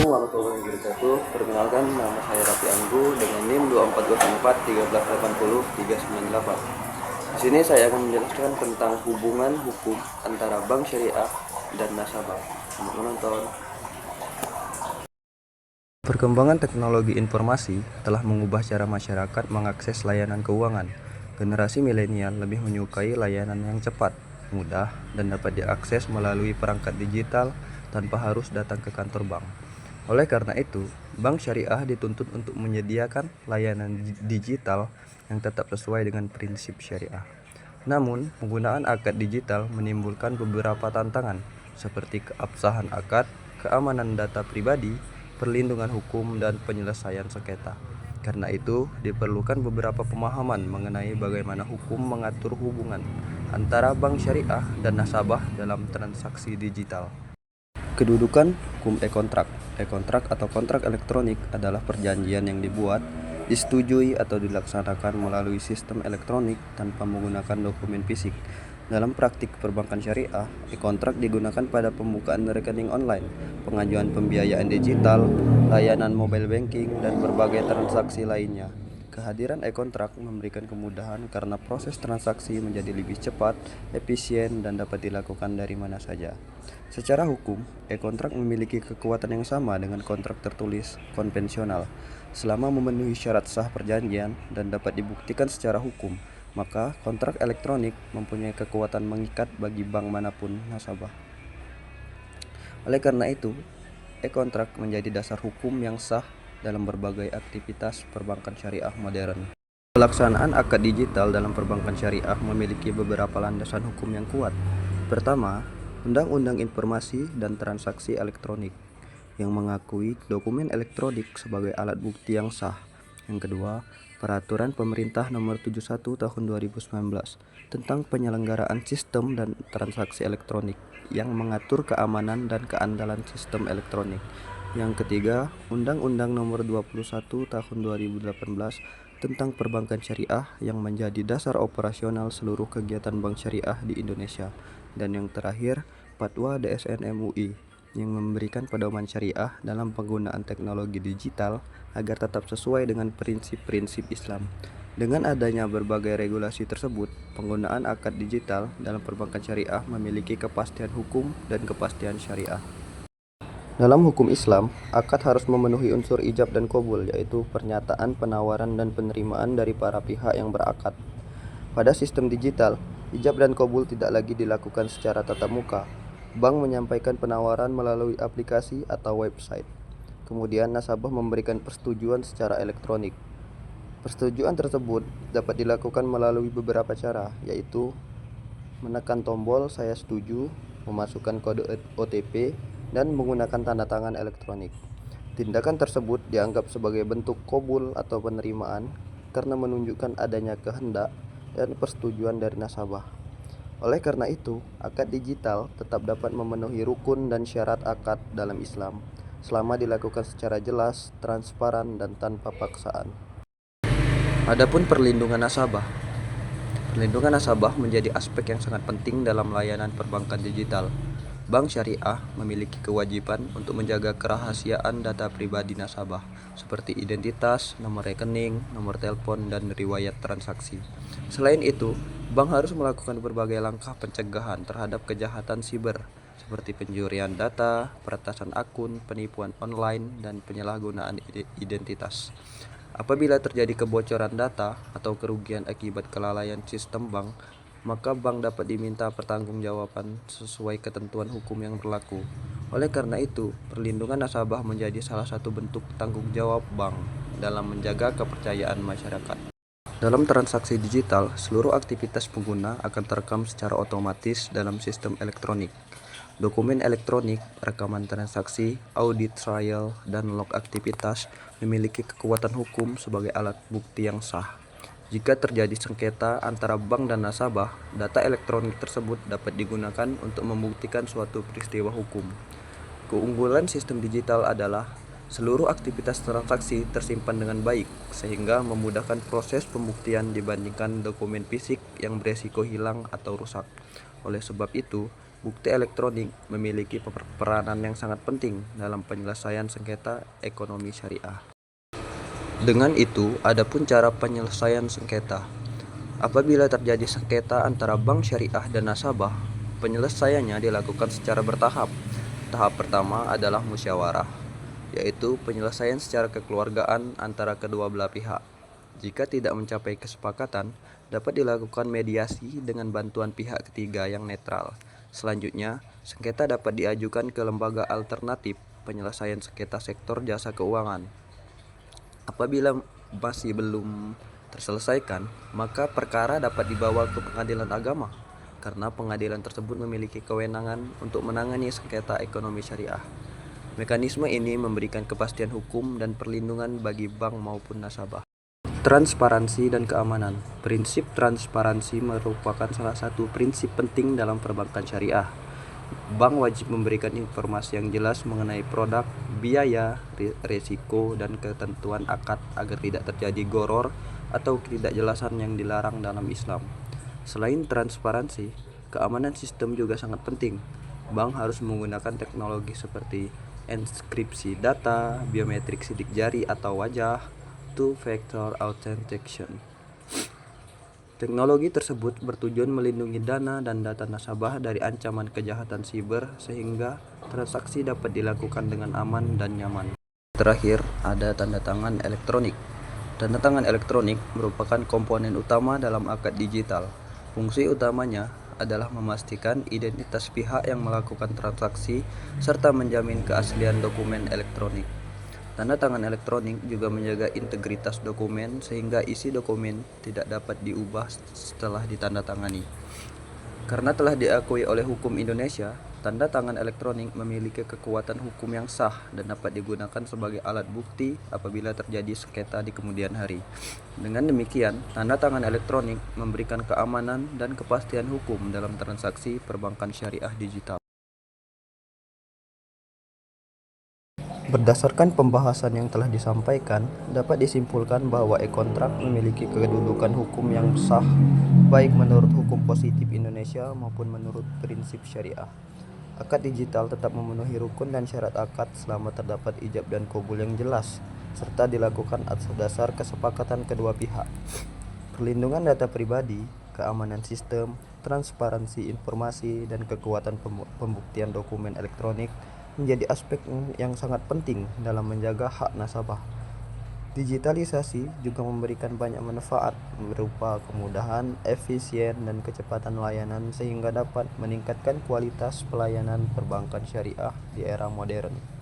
Assalamualaikum warahmatullahi wabarakatuh. Perkenalkan, nama saya Raffi Anggu dengan NIM 2404 1380 398. Di sini saya akan menjelaskan tentang hubungan hukum antara bank syariah dan nasabah. Selamat menonton. Perkembangan teknologi informasi telah mengubah cara masyarakat mengakses layanan keuangan. Generasi milenial lebih menyukai layanan yang cepat, mudah, dan dapat diakses melalui perangkat digital tanpa harus datang ke kantor bank. Oleh karena itu, bank syariah dituntut untuk menyediakan layanan digital yang tetap sesuai dengan prinsip syariah. Namun, penggunaan akad digital menimbulkan beberapa tantangan, seperti keabsahan akad, keamanan data pribadi, perlindungan hukum, dan penyelesaian sengketa. Karena itu, diperlukan beberapa pemahaman mengenai bagaimana hukum mengatur hubungan antara bank syariah dan nasabah dalam transaksi digital. Kedudukan hukum e-kontrak. E-kontrak atau kontrak elektronik adalah perjanjian yang dibuat, disetujui atau dilaksanakan melalui sistem elektronik tanpa menggunakan dokumen fisik. Dalam praktik perbankan syariah, e-kontrak digunakan pada pembukaan rekening online, pengajuan pembiayaan digital, layanan mobile banking, dan berbagai transaksi lainnya. Kehadiran e-kontrak memberikan kemudahan karena proses transaksi menjadi lebih cepat, efisien, dan dapat dilakukan dari mana saja. Secara hukum, e-kontrak memiliki kekuatan yang sama dengan kontrak tertulis konvensional. Selama memenuhi syarat sah perjanjian dan dapat dibuktikan secara hukum, maka kontrak elektronik mempunyai kekuatan mengikat bagi bank manapun nasabah. Oleh karena itu, e-kontrak menjadi dasar hukum yang sah dalam berbagai aktivitas perbankan syariah modern. Pelaksanaan akad digital dalam perbankan syariah memiliki beberapa landasan hukum yang kuat. Pertama, Undang-Undang Informasi dan Transaksi Elektronik yang mengakui dokumen elektronik sebagai alat bukti yang sah. Yang kedua, Peraturan Pemerintah Nomor 71 Tahun 2019 tentang penyelenggaraan sistem dan transaksi elektronik yang mengatur keamanan dan keandalan sistem elektronik. Yang ketiga, Undang-Undang Nomor 21 Tahun 2018 tentang perbankan syariah yang menjadi dasar operasional seluruh kegiatan bank syariah di Indonesia. Dan yang terakhir, Fatwa DSN MUI yang memberikan pedoman syariah dalam penggunaan teknologi digital agar tetap sesuai dengan prinsip-prinsip Islam. Dengan adanya berbagai regulasi tersebut, penggunaan akad digital dalam perbankan syariah memiliki kepastian hukum dan kepastian syariah. Dalam hukum Islam, akad harus memenuhi unsur ijab dan qabul, yaitu pernyataan, penawaran, dan penerimaan dari para pihak yang berakad. Pada sistem digital, ijab dan qabul tidak lagi dilakukan secara tatap muka. Bank menyampaikan penawaran melalui aplikasi atau website. Kemudian nasabah memberikan persetujuan secara elektronik. Persetujuan tersebut dapat dilakukan melalui beberapa cara, yaitu menekan tombol "Saya setuju", memasukkan kode OTP, dan menggunakan tanda tangan elektronik. Tindakan tersebut dianggap sebagai bentuk qabul atau penerimaan karena menunjukkan adanya kehendak dan persetujuan dari nasabah. Oleh karena itu, akad digital tetap dapat memenuhi rukun dan syarat akad dalam Islam, selama dilakukan secara jelas, transparan, dan tanpa paksaan. Adapun perlindungan nasabah. Perlindungan nasabah menjadi aspek yang sangat penting dalam layanan perbankan digital. Bank syariah memiliki kewajiban untuk menjaga kerahasiaan data pribadi nasabah, seperti identitas, nomor rekening, nomor telepon, dan riwayat transaksi. Selain itu, bank harus melakukan berbagai langkah pencegahan terhadap kejahatan siber, seperti pencurian data, peretasan akun, penipuan online, dan penyalahgunaan identitas. Apabila terjadi kebocoran data atau kerugian akibat kelalaian sistem bank, maka bank dapat diminta pertanggungjawaban sesuai ketentuan hukum yang berlaku. Oleh karena itu, perlindungan nasabah menjadi salah satu bentuk tanggung jawab bank dalam menjaga kepercayaan masyarakat. Dalam transaksi digital, seluruh aktivitas pengguna akan terekam secara otomatis dalam sistem elektronik. Dokumen elektronik, rekaman transaksi, audit trial, dan log aktivitas memiliki kekuatan hukum sebagai alat bukti yang sah. Jika terjadi sengketa antara bank dan nasabah, data elektronik tersebut dapat digunakan untuk membuktikan suatu peristiwa hukum. Keunggulan sistem digital adalah seluruh aktivitas transaksi tersimpan dengan baik, sehingga memudahkan proses pembuktian dibandingkan dokumen fisik yang beresiko hilang atau rusak. Oleh sebab itu, Bukti elektronik memiliki peranan yang sangat penting dalam penyelesaian sengketa ekonomi syariah. Dengan itu, adapun cara penyelesaian sengketa. Apabila terjadi sengketa antara bank syariah dan nasabah, penyelesaiannya dilakukan secara bertahap. Tahap pertama adalah musyawarah, yaitu penyelesaian secara kekeluargaan antara kedua belah pihak. Jika tidak mencapai kesepakatan, dapat dilakukan mediasi dengan bantuan pihak ketiga yang netral. Selanjutnya, sengketa dapat diajukan ke lembaga alternatif penyelesaian sengketa sektor jasa keuangan. Apabila masih belum terselesaikan, maka perkara dapat dibawa ke pengadilan agama, karena pengadilan tersebut memiliki kewenangan untuk menangani sengketa ekonomi syariah. Mekanisme ini memberikan kepastian hukum dan perlindungan bagi bank maupun nasabah. Transparansi dan keamanan. Prinsip transparansi merupakan salah satu prinsip penting dalam perbankan syariah. Bank wajib memberikan informasi yang jelas mengenai produk, biaya, risiko, dan ketentuan akad agar tidak terjadi gharar atau ketidakjelasan yang dilarang dalam Islam. Selain transparansi, keamanan sistem juga sangat penting. Bank harus menggunakan teknologi seperti enkripsi data, biometrik sidik jari atau wajah, two-factor authentication. Teknologi tersebut bertujuan melindungi dana dan data nasabah dari ancaman kejahatan siber sehingga transaksi dapat dilakukan dengan aman dan nyaman. Terakhir, ada tanda tangan elektronik. Tanda tangan elektronik merupakan komponen utama dalam akad digital. Fungsi utamanya adalah memastikan identitas pihak yang melakukan transaksi serta menjamin keaslian dokumen elektronik. Tanda tangan elektronik juga menjaga integritas dokumen sehingga isi dokumen tidak dapat diubah setelah ditandatangani. Karena telah diakui oleh hukum Indonesia, tanda tangan elektronik memiliki kekuatan hukum yang sah dan dapat digunakan sebagai alat bukti apabila terjadi sengketa di kemudian hari. Dengan demikian, tanda tangan elektronik memberikan keamanan dan kepastian hukum dalam transaksi perbankan syariah digital. Berdasarkan pembahasan yang telah disampaikan, dapat disimpulkan bahwa e-kontrak memiliki kedudukan hukum yang sah, baik menurut hukum positif Indonesia maupun menurut prinsip syariah. Akad digital tetap memenuhi rukun dan syarat akad selama terdapat ijab dan qabul yang jelas, serta dilakukan atas dasar kesepakatan kedua pihak. Perlindungan data pribadi, keamanan sistem, transparansi informasi, dan kekuatan pembuktian dokumen elektronik menjadi aspek yang sangat penting dalam menjaga hak nasabah. Digitalisasi juga memberikan banyak manfaat berupa kemudahan, efisien, dan kecepatan layanan sehingga dapat meningkatkan kualitas pelayanan perbankan syariah di era modern.